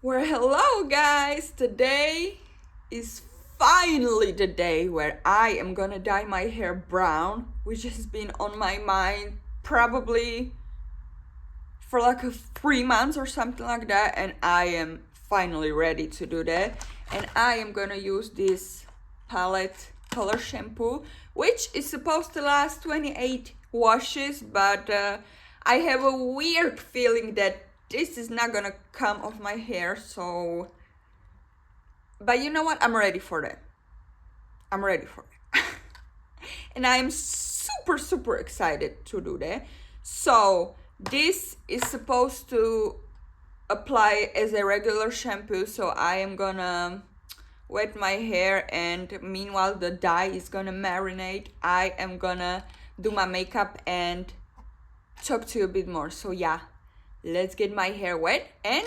Well, hello guys! Today is finally the day where I am gonna dye my hair brown, which has been on my mind probably for like 3 months or something like that, and I am finally ready to do that. And I am gonna use this palette color shampoo, which is supposed to last 28 washes, but I have a weird feeling that this is not gonna come off my hair. So but you know what, I'm ready for that. I'm ready for it. And I am super excited to do that. So this is supposed to apply as a regular shampoo, so I am gonna wet my hair, and meanwhile the dye is gonna marinate. I am gonna do my makeup and talk to you a bit more. So yeah, let's get my hair wet. And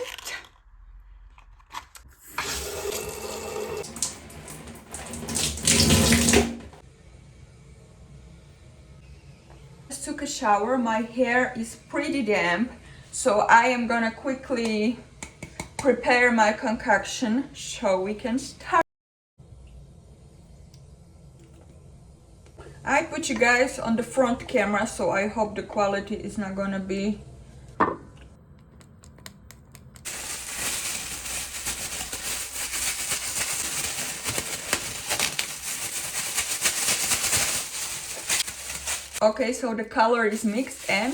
just took a shower. My hair is pretty damp, so I am gonna quickly prepare my concoction so we can start. I put you guys on the front camera, so I hope the quality is not gonna be okay. So the color is mixed, and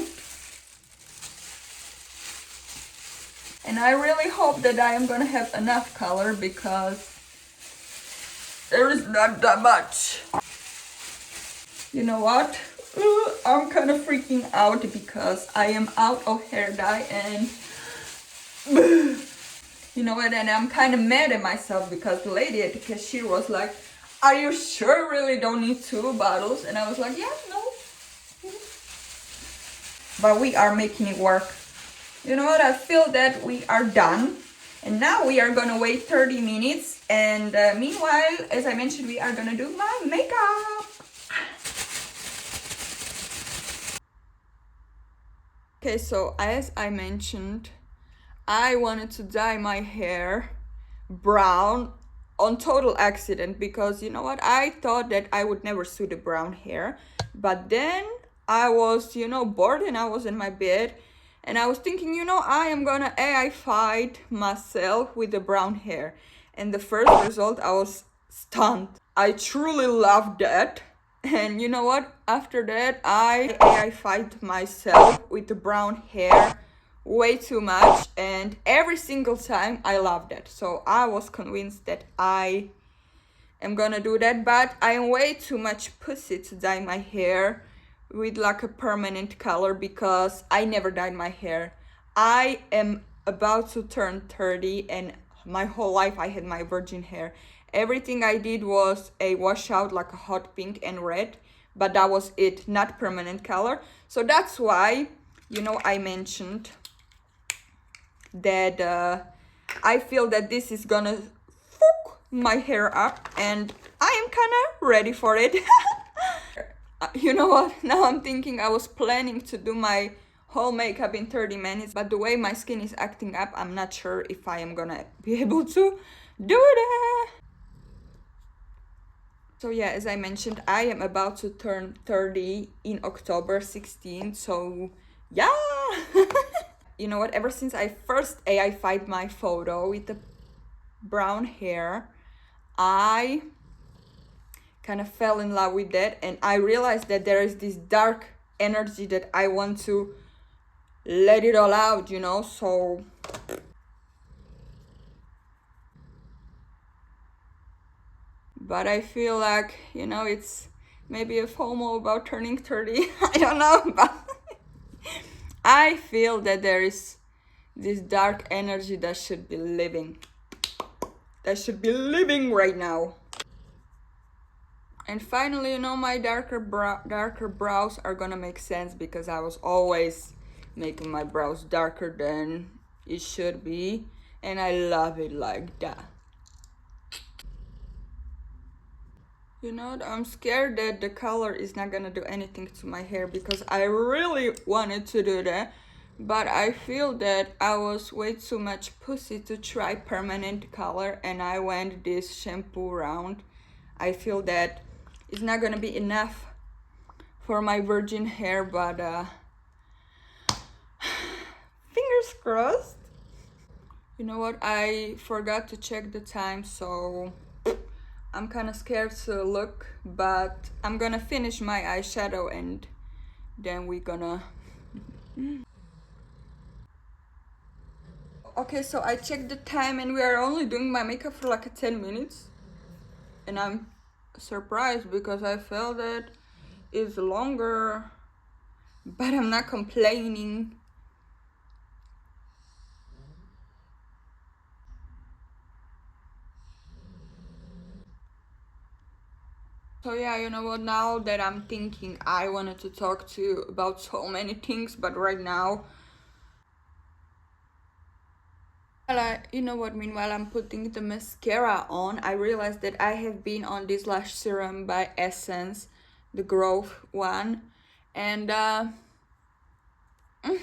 I really hope that I am gonna have enough color because there is not that much. You know what? I'm kind of freaking out because I am out of hair dye, and you know what, and I'm kind of mad at myself because the lady at the cashier was like, "Are you sure you really don't need 2 bottles?" And I was like, "Yeah, no." But we are making it work. You know what, I feel that we are done. And now we are gonna wait 30 minutes. And meanwhile, as I mentioned, we are gonna do my makeup. Okay, so as I mentioned, I wanted to dye my hair brown on total accident because you know what, I thought that I would never suit the brown hair. But then I was, bored, and I was in my bed, and I was thinking, I am gonna AI fight myself with the brown hair. And the first result, I was stunned. I truly loved that. And you know what? After that, I AI fight myself with the brown hair way too much, and every single time I loved it. So I was convinced that I am gonna do that, but I am way too much pussy to dye my hair with like a permanent color because I never dyed my hair. I am about to turn 30, and my whole life I had my virgin hair. Everything I did was a washout, like a hot pink and red, but that was it, not permanent color. So that's why, I mentioned that I feel that this is gonna fuck my hair up, and I am kind of ready for it. You know what? Now I'm thinking I was planning to do my whole makeup in 30 minutes, but the way my skin is acting up, I'm not sure if I am gonna be able to do that. So yeah, as I mentioned, I am about to turn 30 in October 16th, so yeah. You know what, ever since I first AI-fied my photo with the brown hair, I kind of fell in love with that, and I realized that there is this dark energy that I want to let it all out, so but I feel like, it's maybe a FOMO about turning 30. I don't know, but I feel that there is this dark energy that should be living. That should be living right now. And finally, my darker brows are gonna make sense because I was always making my brows darker than it should be, and I love it like that. I'm scared that the color is not gonna do anything to my hair because I really wanted to do that, but I feel that I was way too much pussy to try permanent color, and I went this shampoo round. I feel that it's not gonna be enough for my virgin hair, but fingers crossed. You know what, I forgot to check the time, so I'm kind of scared to look, but I'm gonna finish my eyeshadow and then we're gonna okay, so I checked the time and we are only doing my makeup for like 10 minutes, and I'm surprised because I felt that it's longer, but I'm not complaining. So yeah, you know what, now that I'm thinking, I wanted to talk to you about so many things, but right now, you know what, meanwhile I'm putting the mascara on, I realized that I have been on this lash serum by Essence, the Growth one, and you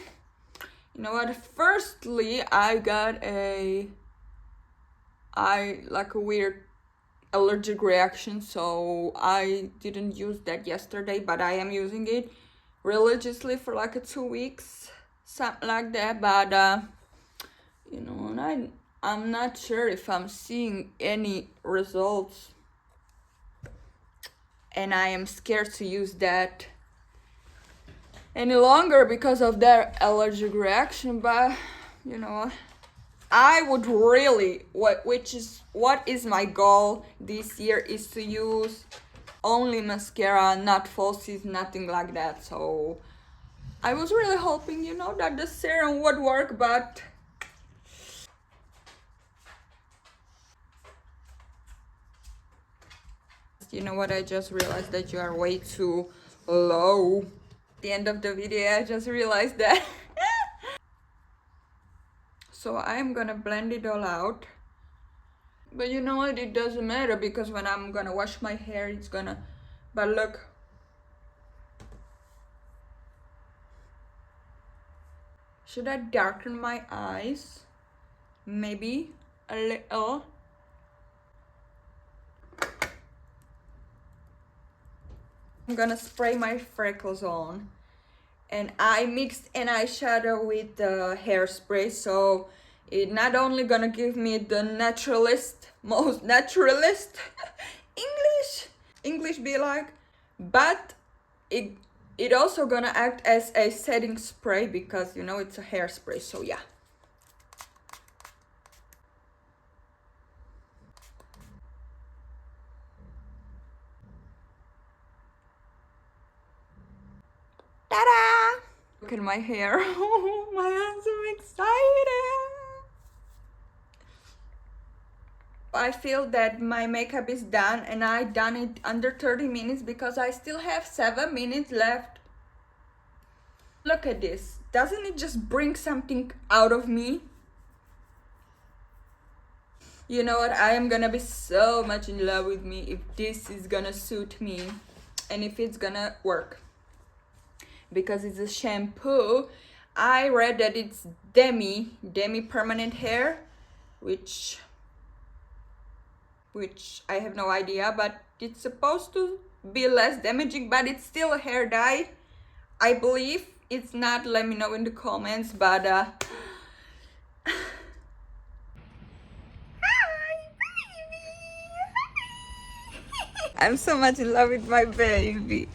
know what, firstly I got a weird allergic reaction, so I didn't use that yesterday, but I am using it religiously for like 2 weeks, something like that. But you know, and I'm not sure if I'm seeing any results, and I am scared to use that any longer because of that allergic reaction. But you know, I would really, what is my goal this year, is to use only mascara, not falsies, nothing like that. So I was really hoping, you know, that the serum would work, but you know what, I just realized that you are way too low. At the end of the video, I just realized that. So I'm gonna blend it all out. But you know what, it doesn't matter because when I'm gonna wash my hair, it's gonna, but look. Should I darken my eyes? Maybe a little. I'm gonna spray my freckles on. And I mixed an eyeshadow with the hairspray, so it not only gonna give me the most naturalist English be like, but it also gonna act as a setting spray because you know it's a hairspray. So yeah. Ta-da! Look at my hair. Oh my God, I'm so excited. I feel that my makeup is done, and I done it under 30 minutes because I still have 7 minutes left. Look at this. Doesn't it just bring something out of me? You know what? I am gonna be so much in love with me if this is gonna suit me and if it's gonna work. Because it's a shampoo. I read that it's demi permanent hair, which I have no idea, but it's supposed to be less damaging, but it's still a hair dye, I believe. It's not, let me know in the comments, but hi baby. I'm so much in love with my baby.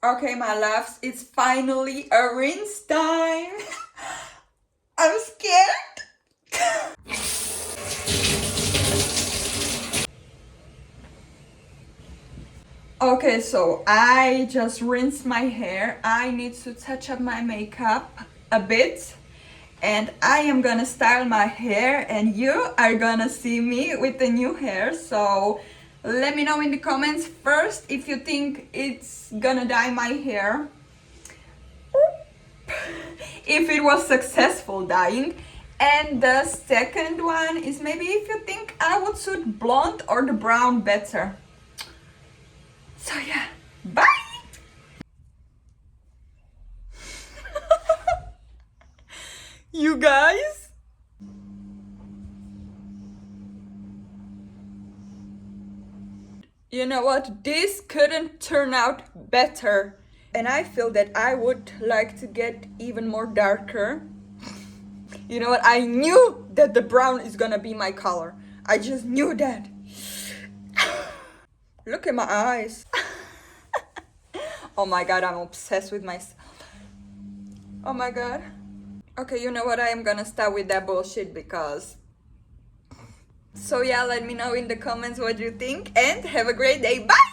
Okay, my loves, it's finally a rinse time. I'm scared. Okay, so I just rinsed my hair. I need to touch up my makeup a bit, and I am gonna style my hair, and you are gonna see me with the new hair. So let me know in the comments first if you think it's gonna dye my hair, if it was successful dyeing, and the second one is maybe if you think I would suit blonde or the brown better. So yeah, bye! You guys? You know what? This couldn't turn out better. And I feel that I would like to get even more darker. You know what? I knew that the brown is gonna be my color. I just knew that. Look at my eyes. Oh my god, I'm obsessed with myself. Oh my god. Okay, you know what? I am gonna stop with that bullshit because... So yeah, let me know in the comments what you think and have a great day. Bye!